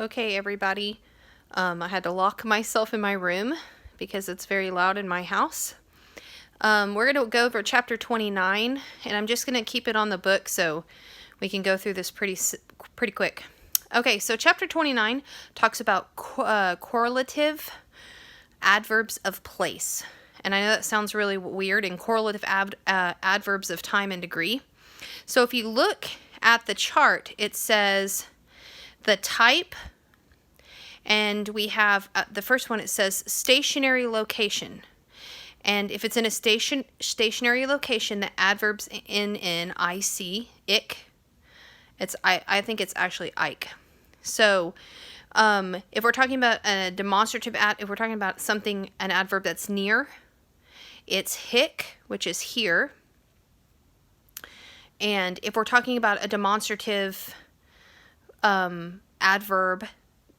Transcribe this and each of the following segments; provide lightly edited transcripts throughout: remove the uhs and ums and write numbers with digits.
Okay, everybody. I had to lock myself in my room because it's very loud in my house. We're going to go over chapter 29, and I'm just going to keep it on the book so we can go through this pretty quick. Okay, so chapter 29 talks about correlative adverbs of place. And I know that sounds really weird, and correlative adverbs of time and degree. So if you look at the chart, it says the type, and we have the first one, it says stationary location. And if it's in a stationary location, the adverbs in ic, I think it's actually Ike. So if we're talking about a demonstrative if we're talking about something, an adverb that's near, it's hic, which is here. And if we're talking about a demonstrative adverb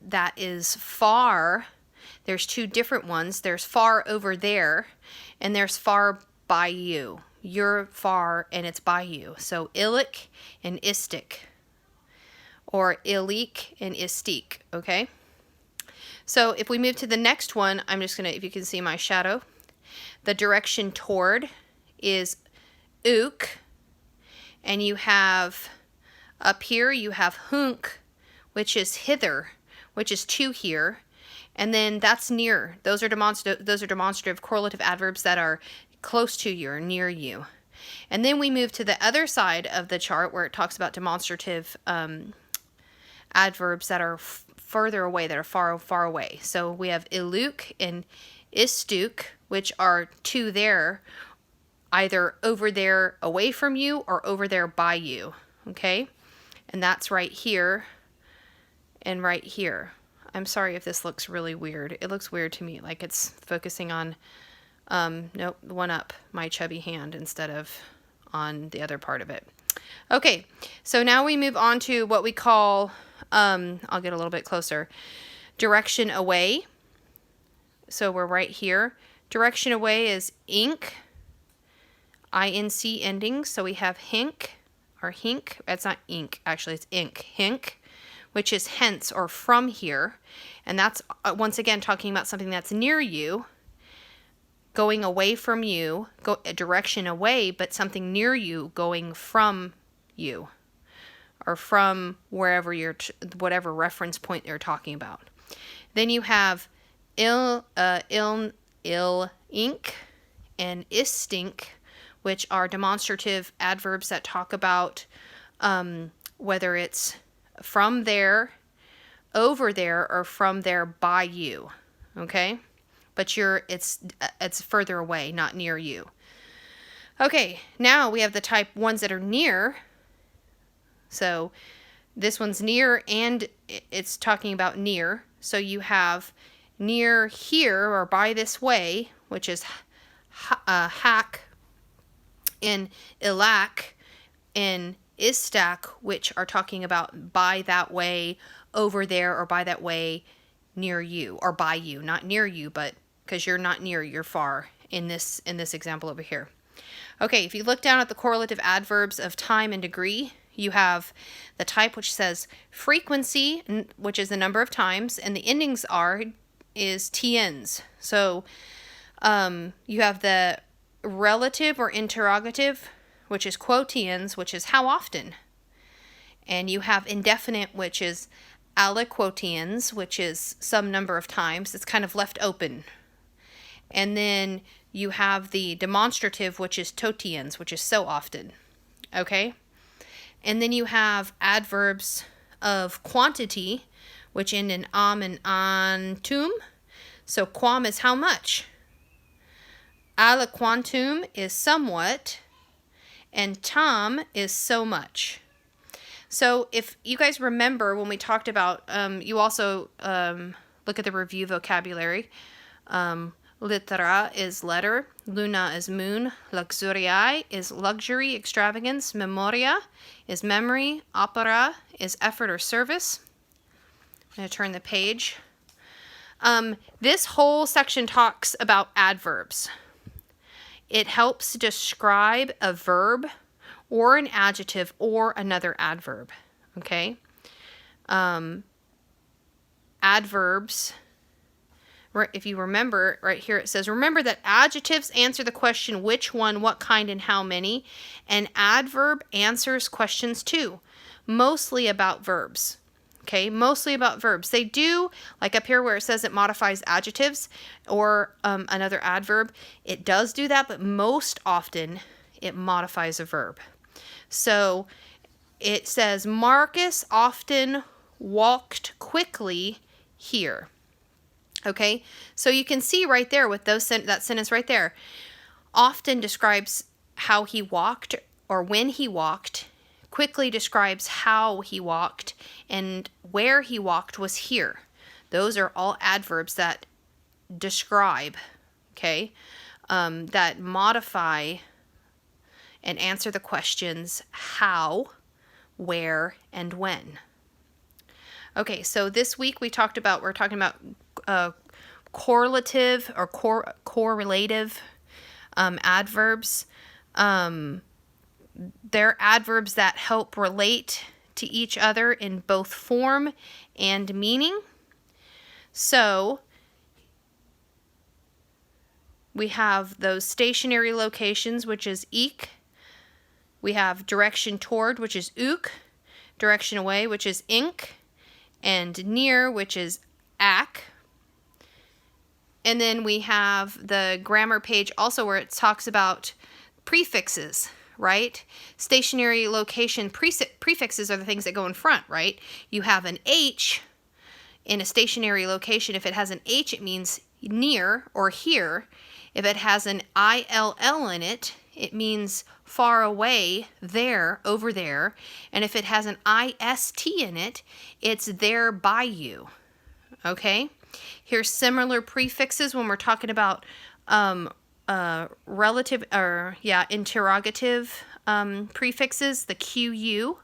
that is far, there's two different ones. There's far over there, and there's far by you. You're far, and it's by you. So illic and istic, or illic and istique, okay? So if we move to the next one, I'm just going to, if you can see my shadow, the direction toward is ook, and you have, up here, you have hunk, which is hither, which is to here, and then that's near. Those are demonstrative correlative adverbs that are close to you or near you. And then we move to the other side of the chart where it talks about demonstrative adverbs that are further away, that are far away. So we have iluk and istuk, which are to there, either over there away from you or over there by you, okay? And that's right here and right here. I'm sorry if this looks really weird. It looks weird to me, like it's focusing on, nope, the one up, my chubby hand, instead of on the other part of it. Okay, so now we move on to what we call, I'll get a little bit closer, direction away. So we're right here. Direction away is ink, INC ending. So we have hink, or hink. It's not ink, actually, it's ink. Hink, which is hence or from here. And that's, once again, talking about something that's near you, going away from you, go a direction away, but something near you going from you, or from wherever whatever reference point you're talking about. Then you have ill ink and istink, which are demonstrative adverbs that talk about whether it's from there, over there, or from there by you, okay? But it's further away, not near you. Okay, now we have the type ones that are near. So this one's near, and it's talking about near. So you have near here, or by this way, which is hack, and ilac, and istak, which are talking about by that way, over there, or by that way, near you, or by you. Not near you, but because you're not near, you're far in this example over here. Okay, if you look down at the correlative adverbs of time and degree, you have the type, which says frequency, which is the number of times, and the endings is tiens. So you have the relative or interrogative, which is quotiens, which is how often. And you have indefinite, which is aliquotiens, which is some number of times. It's kind of left open. And then you have the demonstrative, which is totiens, which is so often. Okay? And then you have adverbs of quantity, which end in am and antum. So quam is how much. Aliquantum is somewhat, and tam is so much. So if you guys remember when we talked about, you also look at the review vocabulary. Litera is letter, luna is moon, luxuriae is luxury, extravagance, memoria is memory, opera is effort or service. I'm going to turn the page. This whole section talks about adverbs. It helps describe a verb or an adjective or another adverb, okay? adverbs, if you remember, right here it says, remember that adjectives answer the question which one, what kind, and how many, and adverb answers questions too, mostly about verbs. Okay, mostly about verbs. They do, like up here where it says it modifies adjectives or another adverb, it does do that, but most often it modifies a verb. So it says, Marcus often walked quickly here. Okay, so you can see right there with that sentence right there, often describes how he walked or when he walked, quickly describes how he walked, and where he walked was here. Those are all adverbs that describe, okay, that modify and answer the questions how, where, and when. Okay, so this week we're talking about correlative or correlative adverbs. They're adverbs that help relate to each other in both form and meaning. So we have those stationary locations, which is ik. We have direction toward, which is uk. Direction away, which is ink. And near, which is ak. And then we have the grammar page also where it talks about prefixes, right? Stationary location prefixes are the things that go in front, right? You have an H in a stationary location. If it has an H, it means near or here. If it has an ILL in it, it means far away, there, over there. And if it has an IST in it, it's there by you. Okay? Here's similar prefixes when we're talking about interrogative prefixes, the QU.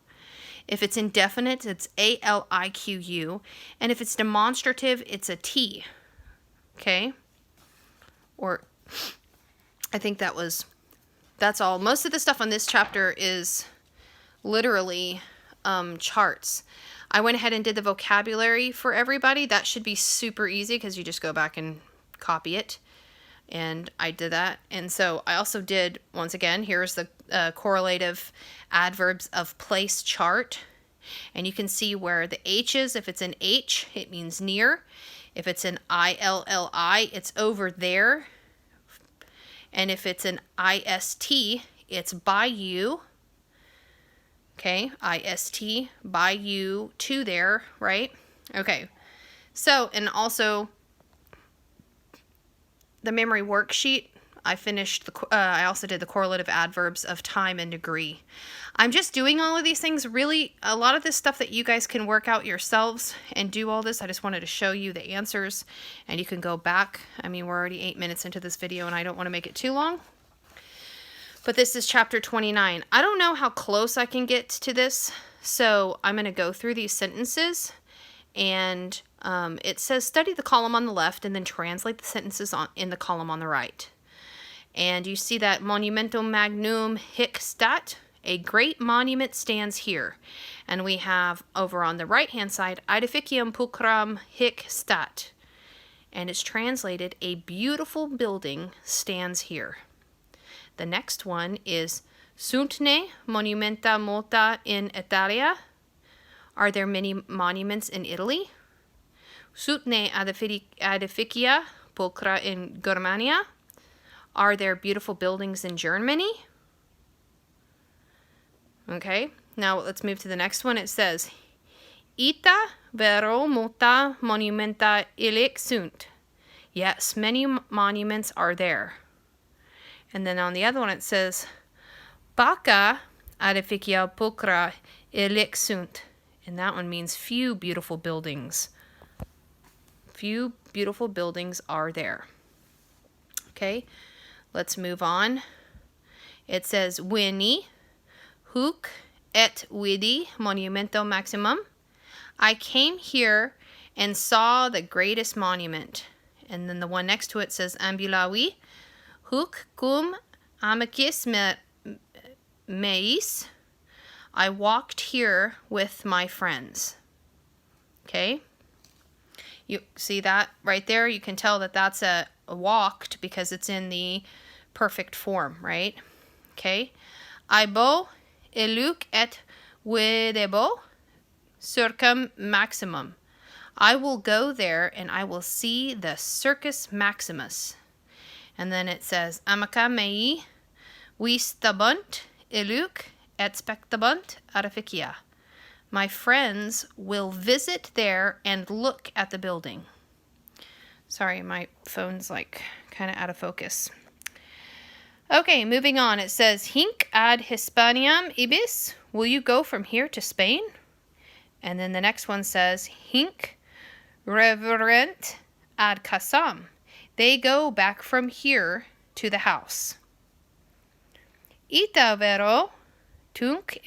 If it's indefinite, it's ALIQU. And if it's demonstrative, it's a T. Okay? Or I think that's all. Most of the stuff on this chapter is literally charts. I went ahead and did the vocabulary for everybody. That should be super easy because you just go back and copy it. And I did that. And so I also did, once again, here's the correlative adverbs of place chart. And you can see where the H is. If it's an H, it means near. If it's an ILLI, it's over there. And if it's an IST, it's by you. Okay, IST, by you, to there, right? Okay, so, and also the memory worksheet, I finished, I also did the correlative adverbs of time and degree. I'm just doing all of these things, really, a lot of this stuff that you guys can work out yourselves and do all this. I just wanted to show you the answers, and you can go back. I mean, we're already 8 minutes into this video, and I don't want to make it too long. But this is chapter 29. I don't know how close I can get to this, so I'm going to go through these sentences, and it says study the column on the left and then translate the sentences in the column on the right. And you see that monumentum magnum hic stat, a great monument stands here. And we have over on the right hand side, aedificium pulchrum hic stat. And it's translated, a beautiful building stands here. The next one is sunt ne monumenta multa in Italia? Are there many monuments in Italy? Sunt ne aedificia pulchra in Germania? Are there beautiful buildings in Germany? Okay, now let's move to the next one. It says, ita vero multa monumenta illic sunt. Yes, many monuments are there. And then on the other one it says, Baca aedificia pulchra illic sunt. And that one means few beautiful buildings. Few beautiful buildings are there. Okay, let's move on. It says, Winnie, huc et vidi monumento maximum. I came here and saw the greatest monument. And then the one next to it says, ambulavi, huc cum amicis meis. I walked here with my friends. Okay? You see that right there? You can tell that that's a walked because it's in the perfect form, right? Okay. Aibo iluk et videbo circum maximum. I will go there and I will see the Circus Maximus. And then it says, Amaca mei vistabunt iluk et spectabunt edificia. My friends will visit there and look at the building. Sorry, my phone's like kind of out of focus. Okay, moving on. It says, Hinc ad Hispaniam ibis. Will you go from here to Spain? And then the next one says, Hinc reverent ad casam. They go back from here to the house. Ita vero tunc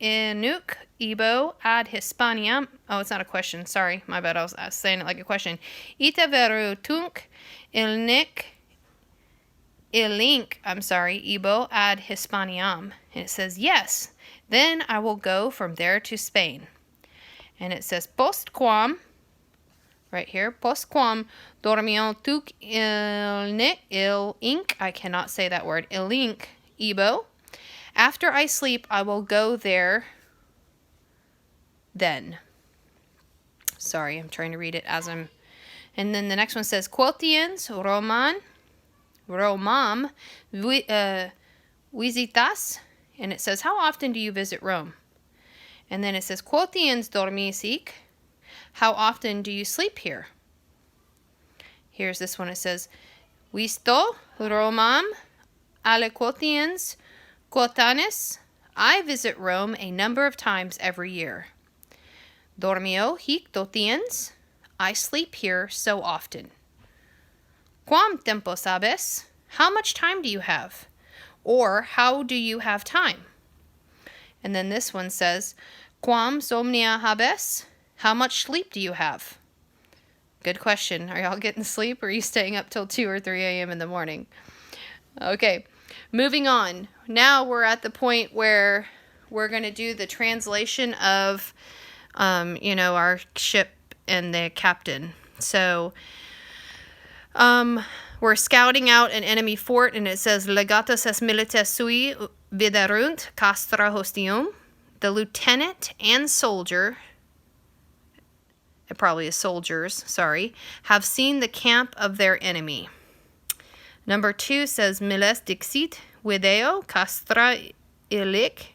inuk ibo ad Hispaniam. Oh, it's not a question. Sorry, my bad. I was saying it like a question. Ita vero tunc ilink, ibo ad Hispaniam. And it says, yes, then I will go from there to Spain. And it says, postquam, right here, postquam dormion tuc ilink, I cannot say that word, ilink, ibo. After I sleep, I will go there then. Sorry, I'm trying to read it as I'm... And then the next one says, quotiens Romam visitas. And it says, how often do you visit Rome? And then it says, quotiens dormis hic. How often do you sleep here? Here's this one. It says, visto Romam alle quotiens quotanis. I visit Rome a number of times every year. Dormio hic totiens. I sleep here so often. Quam tempo sabes? How much time do you have? Or how do you have time? And then this one says, quam somnia habes? How much sleep do you have? Good question. Are y'all getting sleep or are you staying up till 2 or 3 a.m. in the morning? Okay, moving on. Now we're at the point where we're going to do the translation of, our ship and the captain. So, we're scouting out an enemy fort, and it says, Legatus es milites sui viderunt castra hostium. The lieutenant and soldier, it probably is soldiers, sorry, have seen the camp of their enemy. Number 2 says, Miles dixit video castra illic.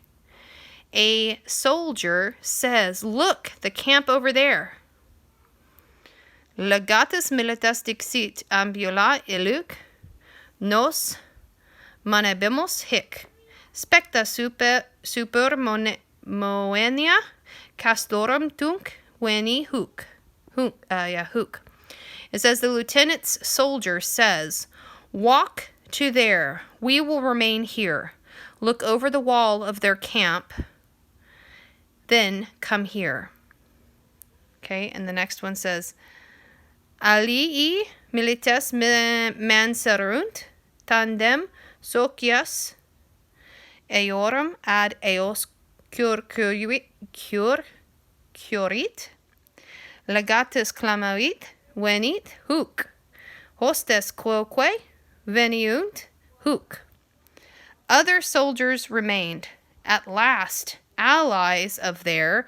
A soldier says, look, the camp over there. Legatus militas dixit ambula illuc, nos manebemos hic. Specta super moenia castorum tunc veni huc. Huc. It says the lieutenant's soldier says, walk to there. We will remain here. Look over the wall of their camp. Then come here. Okay, and the next one says, alii milites manserunt tandem socias eorum ad eos curit legatus clamavit venit huc hostes quoque veniunt huc. Other soldiers remained. At last, allies of their,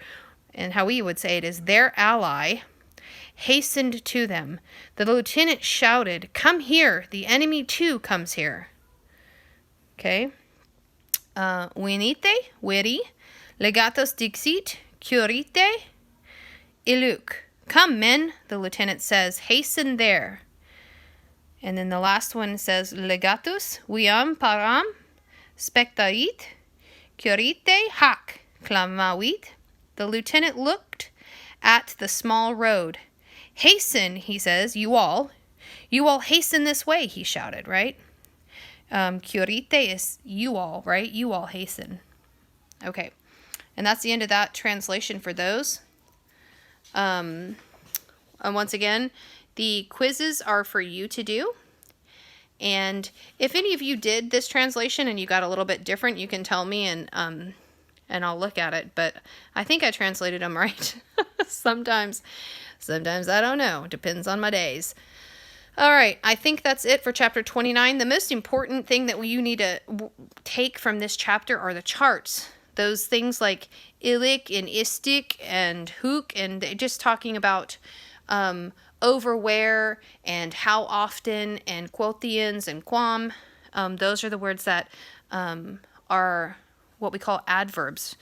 and how we would say it is their ally, hastened to them. The lieutenant shouted, come here, the enemy too comes here. Okay. Venite, veri, legatus dixit, curite, illuc. Come, men, the lieutenant says, hasten there. And then the last one says, legatus, viam param, spectarit, curite, hac, clamavit. The lieutenant looked at the small road. Hasten, he says, you all hasten this way, he shouted, right? Curite is you all, right? You all hasten. Okay. And that's the end of that translation for those. And once again, the quizzes are for you to do. And if any of you did this translation and you got a little bit different, you can tell me and I'll look at it. But I think I translated them right. Sometimes Sometimes I don't know. Depends on my days. All right, I think that's it for chapter 29. The most important thing that you need to take from this chapter are the charts. Those things like illic and istic and hook, and just talking about over where and how often, and quothians and quam. Those are the words that are what we call adverbs.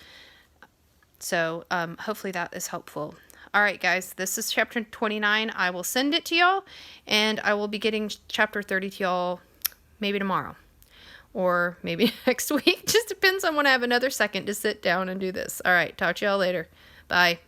So hopefully that is helpful. All right, guys, this is chapter 29. I will send it to y'all, and I will be getting chapter 30 to y'all maybe tomorrow or maybe next week. Just depends on when I have another second to sit down and do this. All right, talk to y'all later. Bye.